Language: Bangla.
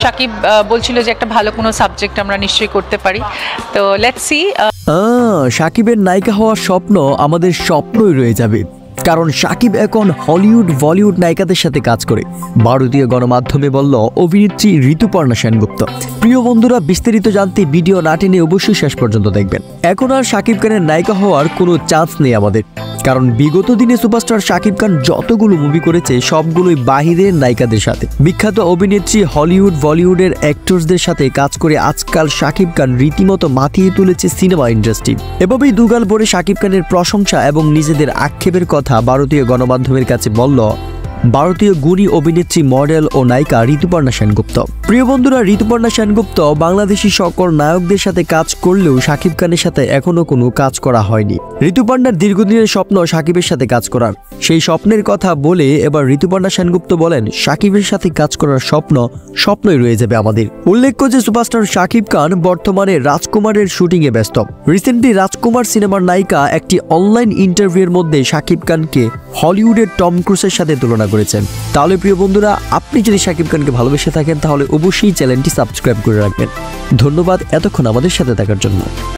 শাকিব বলছিল যে একটা ভালো কোনো সাবজেক্ট আমরা নিশ্চয়ই করতে পারি, তো লেটস সি। শাকিবের নায়িকা হওয়ার স্বপ্ন আমাদের স্বপ্নই রয়ে যাবে, কারণ শাকিব এখন হলিউড বলিউড নায়িকাদের সাথে কাজ করে। ভারতীয় গণমাধ্যমে বলল অভিনেত্রী ঋতুপর্ণা সেনগুপ্ত। প্রিয় বন্ধুরা, বিস্তারিত জানতে ভিডিও না টেনে অবশ্যই শেষ পর্যন্ত দেখবেন। এখন আর শাকিব খানের নায়িকা হওয়ার কোনো চান্স নেই আমাদের, কারণ বিগত দিনে সুপারস্টার শাকিব খান যতগুলো মুভি করেছে সবগুলোই বাহিরের নায়িকাদের সাথে। বিখ্যাত অভিনেত্রী হলিউড বলিউডের অ্যাক্টরসদের সাথে কাজ করে আজকাল শাকিব খান রীতিমতো মাতিয়ে তুলেছে সিনেমা ইন্ডাস্ট্রি। এভাবেই দুগাল ভরে শাকিব খানের প্রশংসা এবং নিজেদের আক্ষেপের কথা ভারতীয় গণমাধ্যমের কাছে বলল ভারতীয় গুণী অভিনেত্রী, মডেল ও নায়িকা ঋতুপর্ণা সেনগুপ্ত। প্রিয় বন্ধুরা, ঋতুপর্ণা সেনগুপ্ত বাংলাদেশি সকল নায়কদের সাথে কাজ করলেও শাকিব খানের সাথে এখনো কোনো কাজ করা হয়নি। ঋতুপর্ণার দীর্ঘদিনের স্বপ্ন শাকিবের সাথে কাজ করার। সেই স্বপ্নের কথা বলে এবার ঋতুপর্ণা সেনগুপ্ত বলেন, শাকিবের সাথে কাজ করার স্বপ্নই রয়ে যাবে আমাদের। উল্লেখ্য যে সুপারস্টার শাকিব খান বর্তমানে রাজকুমারের শুটিংয়ে ব্যস্ত। রিসেন্টলি রাজকুমার সিনেমার নায়িকা একটি অনলাইন ইন্টারভিউয়ের মধ্যে শাকিব খানকে হলিউডের টম ক্রুজের সাথে তুলনা করেছেন। তাহলে প্রিয় বন্ধুরা, আপনি যদি শাকিব খানকে ভালোবেসে থাকেন তাহলে অবশ্যই চ্যানেলটি সাবস্ক্রাইব করে রাখবেন। ধন্যবাদ এতক্ষণ আমাদের সাথে থাকার জন্য।